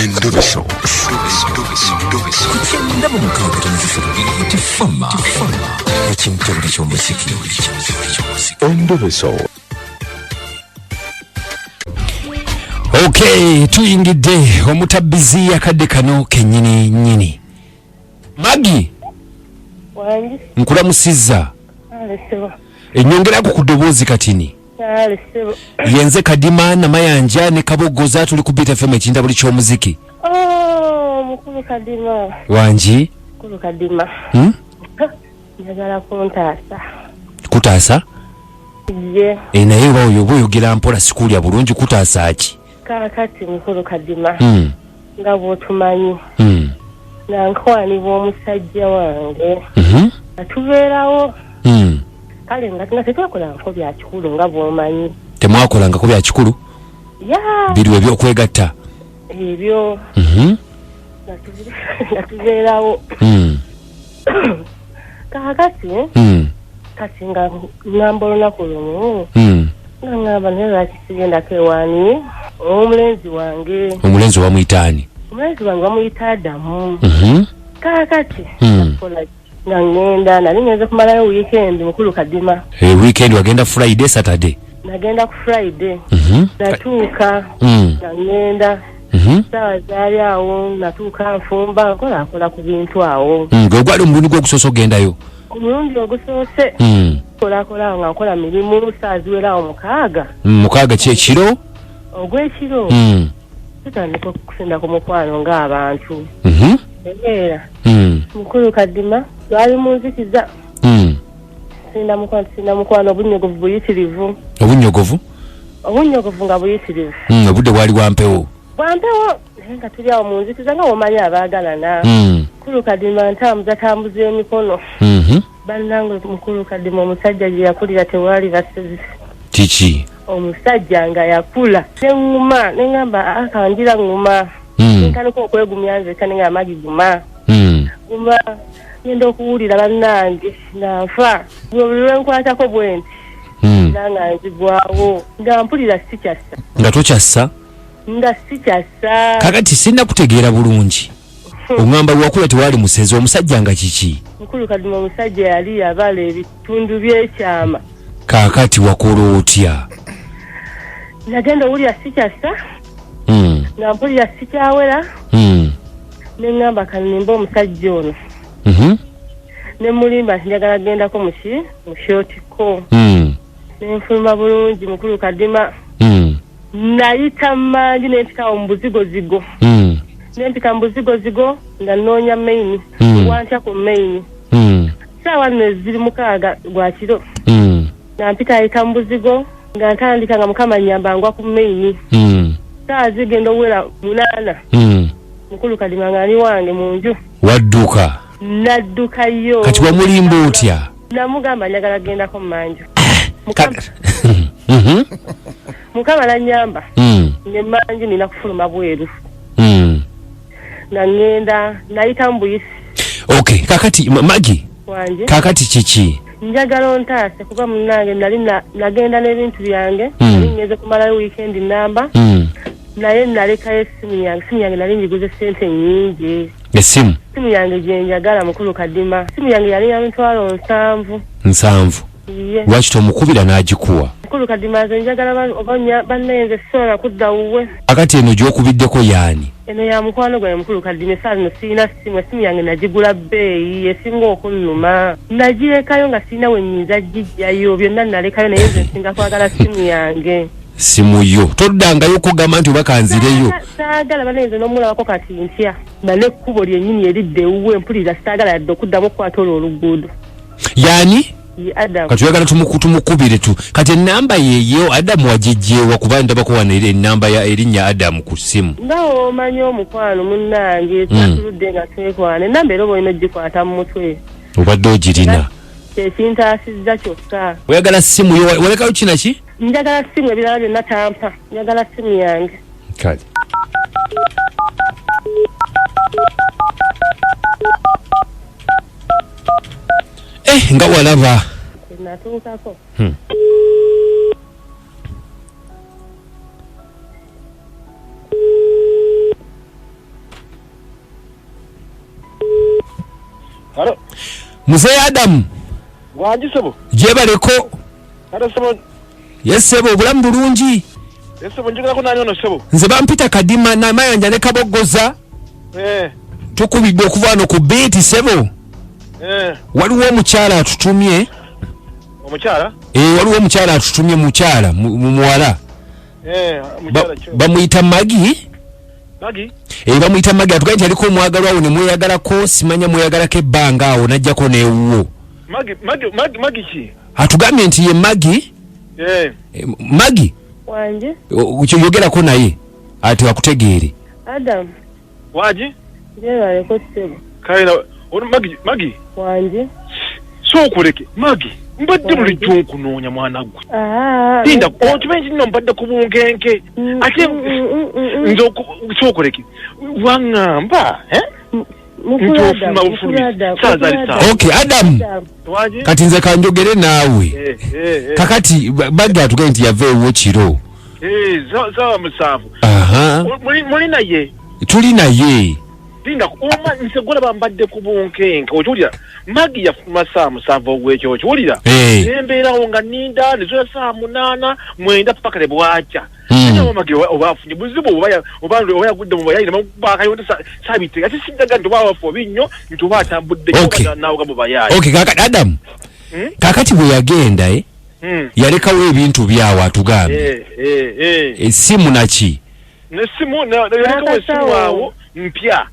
Endobeso. Kugenda mu mukaaga tonzifuna tifama ekintu ky'omuziki. Endobeso. Okay, tuyingidde omutabbizi akadde kano kennyini nnyini. Magi. Wangi. Nkulamusizza. Alesebo. Ennyongerako ku ddoboozi katini. Alesebo. Yenze Kadima Namayanja ne Kabogoza tuli ku Beat FM ekinda buli ky'omuziki. Oh, Mukulu Kadima. Wangi. Mukulu Kadima. Njagala kuntaasa. Kutaasa? Ye. Naye oyo bw'oyogera mpola sikulya bulungi kutaasa ki? Kaakati Mukulu Kadima. Nga bw'otumanyi. Nankwanibwa omusajja wange. Atubeerawo. Kale nga tetwakola nko bya kikulu nga bw'omanyi. Temwakolangako bya kikulu? Ya. Biri eby'okwegatta. Ebyo. Nga tubeerawo. Kaakati. Kati nga ngamba olunaku lumu. Nga ngamba naye lwaki sigendako ewaani omulenzi wange. Omulenzi wamuyitaani? Omulenzi wange bamuyita Adamu. Kaakati nga ngenda nali ngenze kumalayo weekend Mukulu Kadima. Weekend wagenda Friday, Saturday? Nagenda ku Friday. Natuuka nga ngenda saawa zaali awo natuuka nfumba nkola ku bintu awo. Gwe gwali omulundi gw'okusoose ogendayo? Omulundi ogusoose kola nga nkola mirimu saa ziwerawo 6. 6 kyekiro? Ogw'ekiro tutandika okusinda ku mukwano ng'abantu. Era Mukulu Kadima lwali munzikiza. Sinda mukwano obunyogovu buyitirivu. Obunyogovu? Obunyogovu nga buyitirivu. Obudde bwali bwampewo? Bwampewo naye nga tuli awo munzikiza nga womanyi abaagalana. Mukulu Kadima ntambuza emikono. Bannange Mukulu Kadima omusajja gye yakulira tewali basezi. Kiki? Omusajja nga yakula neŋŋuma neŋŋamba akanjira ŋŋuma. Nkaniko okwegumya nze kanenga amagi guma. Guma ngenda okuwulira bannange nanfa. Buli lwenkwatako bwe nti nga nzigwawo nga mpulira sikyassa. Nga tokyassa? Nga sikyassa. Kakati sinna kutegeera bulungi. Oŋŋamba lwakula tewali musezi omusajja nga kiki? Mukulu Kadima omusajja yali yabala ebitundu by'ekyama. Kakati wakola otya? Nagenda owulira sikyassa. Nga mpulira sikyawera. Neŋŋamba kanimba omusajja ono. Ne mulimba njagala gendako mu kyotiko. Nenfuluma bulungi Mukulu Kadima. Nayita mangi nempikawo mu buzigozigo. Nempika mu buzigozigo nga nnoonya maini. Wantya ku maini. Saawa nno ziri 6 gwa kiro. Nampita mu buzigo nga ntandika nga Mukama nnyamba ngwa ku maini. Saa zigenda owera 8. Mukulu Kadima nga ali wange mu nju. Wadduka? Naddukayo. Kati wamulimba otya? Namugamba njagala gendako mu manju. Mukama nanyamba. Ne manju nina kufuluma bweru. Ngenda nayita mu buyisi. Okay, kakati Magi. Wanje. Kakati kiki? Njagala ontaase kuba munnange nali nagenda n'ebintu byange. Nali ngeze kumalayo weekend namba. Naye nalekayo essimu yange nali njiguze ssente nnyingi. Essimu? Essimu yange gye njagala Mukulu Kadima. Essimu yange yali ya mitwalo 7. 7? Lwaki tomukubira n'agikuwa? Mukulu Kadima nze njagala bannayenze sola Kudda Wuwe. Akati eno gy'okubiddeko yaani? Eno ya mukwano gwange Mukulu Kadima esaa zino sirina ssimu. Essimu yange nagigula bbeeyi esinga okunnuma. Nagirekayo nga sirina we nnyinza gijjayo byonna nalekayo naye nze nsinga kwagala ssimu yange. Simu yo toddangayo kugamba nti bakanzireyo. Saagala banenze n'omulabako kati ntya bane ekkubo lyennyini eridde ewuwe mpulira saagala yadde okuddamu okukwata olwo oluguudo. Yaani? Adamu. Kati oyagala tumukubire tu. Kati ennamba yeeyo Adamu wagijjeewa kuba ndabako wano ennamba ya erinnya Adamu ku ssimu. Nga omanyi omukwano munnange tatuludde nga twekwana ennamba era oba olina ogikwata mu mutwe. Obadde ogirina. Ekintaasizza kyokka. Oyagala ssimu yo walekayo kinaki? Njagala ssimu ebirala byonna tampa. Njagala ssimu yange. Kale. Nga walaba. Natuukako. Mzee Adam. Waji sebo. Jebaleko. Ada sebo. Yes sebo obulamu bulungi. Yes sebo njogera ko nani ono sebo. Nze bampita Kadima na mayanja ne Kabogoza. Tukubidde okuva no ku beti sebo. Waliwo omukyala atutumye. Omukyala? Waliwo omukyala atutumye mukyala muwala. Mukyala kyo. Bamuyita Magi. Magi? Bamuyita Magi atuganje aliko omwagalwa awo ne mweyagalako simanya mweyagalako ebbanga awo najjako neewuwo. Magi ki? Atugambye nti ye Magi. Magi? Wanje? Yogerako naye ati akutegeere. Adam. Waji? Jera ko sebo. Kaina Magi? Wanje? So kuleke Magi. Mbadde buli ky'okunoonya mwana gwe. Tinda okimanyi nno mbadde ku bunkenke. Ate nzo kyokoleki. Wangamba, Okay, Adam. Kati nze kanjogere naawe. Kakati badde atugende nti yaveewo kiro. Sawa musanvu. Muli naye. Tuli naye. Tinda oma nsegula bambadde ku bunkenke. Okiwulira Magi yafuma saa musanvu ogw'ekyo okiwulira. Nembeerawo nga ninda nezola saa 8 9 paka ne bwakya. Magi obafunye buzibu oba yagudde mu bayayire bakayonda sabite ate sidaga nti bawafu binnyo nti oba atambudde nawo gabo bayayi. Okay, kakati Adam. Kakati bwe yagenda yalekawo ebintu byawo atugambe. Esimu naki? Nesimu yalekawo esimu awo mpya.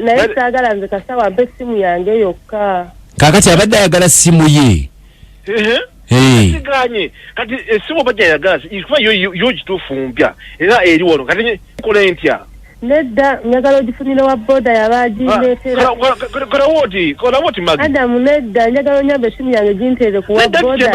Naye saagala nze kasawa mpe simu yange yokka. Kakati abadde ayagala simu ye. Siganye kati esimu bajja yagala ikuba yo gitufumbya era eri wano kati nkola ntya. Nedda njagala ogifunire wa boda yabagireetera. Kola woti Magi. Adamu nedda njagala onyambe esimu yange ginteere ku wa boda.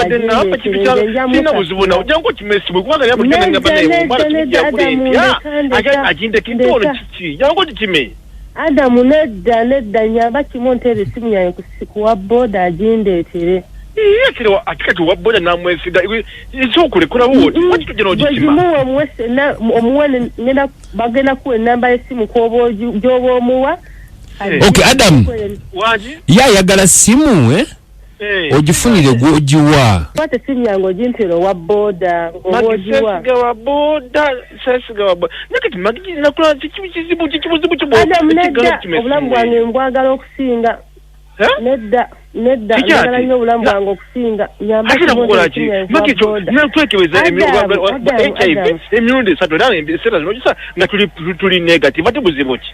Sina buzibu nawe jangu kimesimu kubanga yabudde nga banaye mbala tujja kulempya aginde kintono kiki jangu kime. Adamu nedda nyamba kimonteere esimu yange ku wa boda agindeetere. Kile atikati wa boda na mwesiga iso kulekula woti wati tujeno jikima muwe mwese na omuwane ngenda bagenda ku namba y'esimu ko jobo muwa. Okay, Adam. Waji yagala simu ogifunire gwojiwa kwate simu yango jintero wa boda obojiwa wa boda sesiga wa boda nakati Magi nakula kizibu obulamu bwange mbwagala okusinga. Nedda njagala nnyo obulamu bwange okusinga nyamba kukolaki Magi nakwekebeza emirundi 3 nawe embiseera zino gisa nga tuli negative ate buzibu ki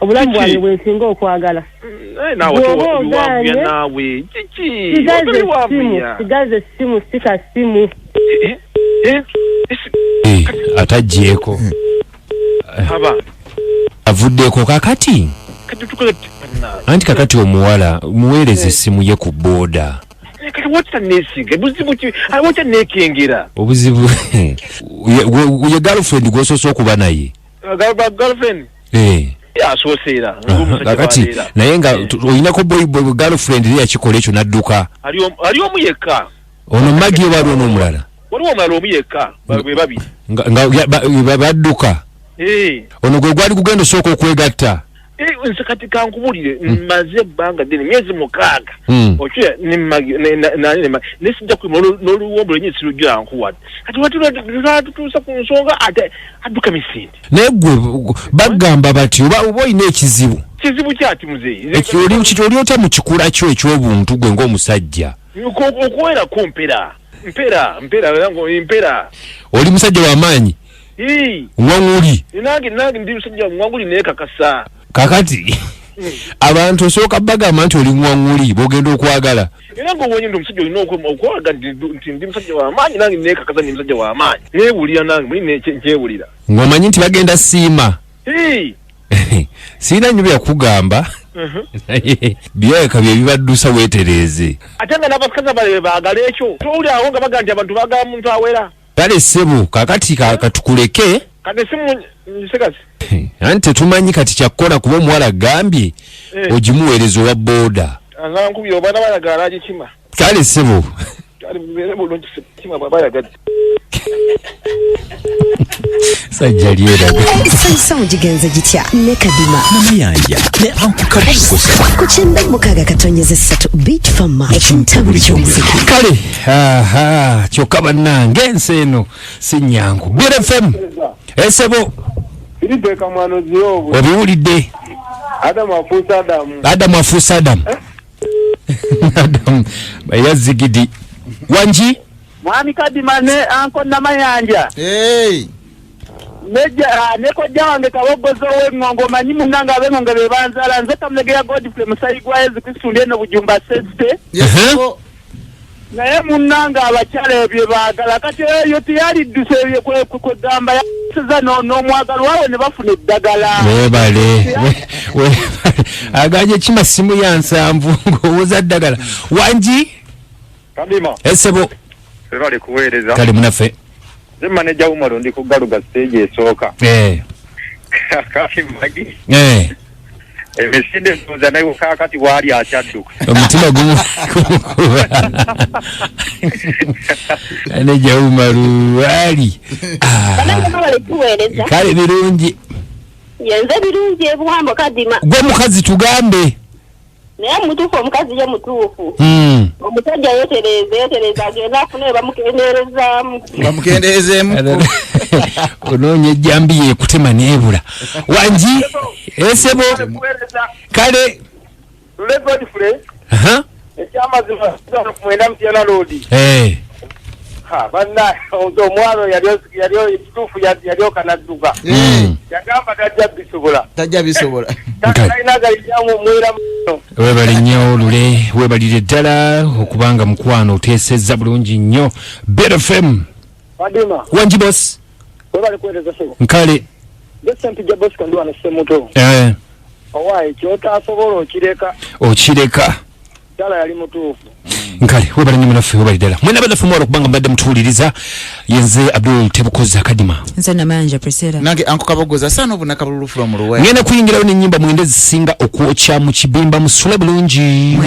obulamu bwange bwensinga okwagala nawe kiki sigaze simu sika simu atajjeeko avuddeko kakati anti kakati omuwala muweereze essimu ye ku booda. Obuzibu ye girlfriend gwosoose okuba naye. Kakati naye nga olinako girlfriend eri yakikola ekyo n'adduka. Ali omu yekka. Ono Magi oba aliwo n'omulala? Waliwo omulala omu yekka be babiri. Nga badduka. Ono gwe gwali kugenda osooka okwegatta. Nse kati kankubulire maze banga deni myezi 6 okiya ne Magi nesijja kwima n'oluwombo lenye sirujja nkuwadde kati watutuusa ku nsonga ate adduka misinde negwe bagamba bati oba oyina ekizibu kyati muzeyi oli ota mu kikula kyo eky'obuntu gwe ng'omusajja okuwera ku mpera oli musajja w'amaanyi wanguli nange ndi musajja wanguli naye kakasa. Kakati abantu osooka bagamba nti oli ngwanguli bogenda okwagala era ng'obonye ndi omusajja olina okwaga nti ndi musajja w'amaanyi nange neekakaza ndi musajja w'amaanyi neewulira nange muli nkyewulira ng'omanyi nti bagenda siima siina nnyo byakugamba byeka bye bibaddusa weetereeze ate nga n'abakazi abalebe baagala ekyo towuli awo nga baga nti abantu baagala muntu awera kale ssebo kakati katukuleke kati simu nsekasi anti tumanyi kati kyakkola kuba omuwala agambye ogimuweereza owa booda anankubi obaana bayagala agikima kale ssebo kale mubeere bulungi kima baba yagadde Sajjaliera. Sasa ujigenze jitya ne Kadima. Namayanja. Ne ankukabuggusa. Kuchenda mukaga katonyeze 3 beat fama. Ekintabuli ky'omuziki. Kale, kyokka bannange ensi eno si nnyangu. BFM. Esebo. Filipe kamwano ziobo. Obiwulidde. Adamu afuusa Adamu. Adamu bayazigidi. Wanji? Mwami Kadima ne anko Namayanja. Hey. Neko jange kabogozo w'engongo manyi munanga abengongo bebanzala nze kamulegeya Godfrey Musayigwa Yezu Kristo ndeno bujumba seste. Naye munanga abakyala ebyo baagala kati eyo tiyali dduse kugamba yaseza n'omwagalo wawe ne bafuna eddagala. Webale. Aganye kimasimu ya nsanvu ng'owooza ddagala. Wanji? Kadima. Esebo. Sebali kuweereza. Kale munaffe. Ze manager Umaro ndi kugaluga stage esooka. Kati magi. Emesinde ntoza nayo kakati wali akyadduka. Omutima gumu. Manager Umaro wali. Kale birungi. Yenze birungi ebuhambo Kadima. Gwe mukazi tugambe. Naye mutuufu omukazi ye mutuufu. Omusajja yetereza agenda afune bamukendeezeemu. Onoonya ejjambi yeekutema n'ebula. Wanji? Esebo? Kale? Lule Godfrey? Ekyamazima kumwenda Mtyana Road. Banna omwalo yaliyo ekituufu yaliyo kanadduka. Yagamba tajja bisobola. Webale nnyo Lule, webalire ddala okubanga mukwano oteesezza bulungi nnyo. BFM. Kadima. Wanji boss. Webale kuweereza sebo. Nkale. Bese mpija boss kandi wana semuto. Owaye kyotasobola okireka. Dala yali mutuufu. Nkale webale nnyo munaffe webale ddala. Mwena bannaffe mwala okubanga mbadde mutuwuliriza. Yenze Abdul Tebukoza Kadima. Nze Namayanja Priscilla. Nange anko kabogoza sana obunaka bululu from Wuwe. Ngenda kuyingirawo n'ennyimba mwende zisinga okwokya mu kibimba musule bulungi.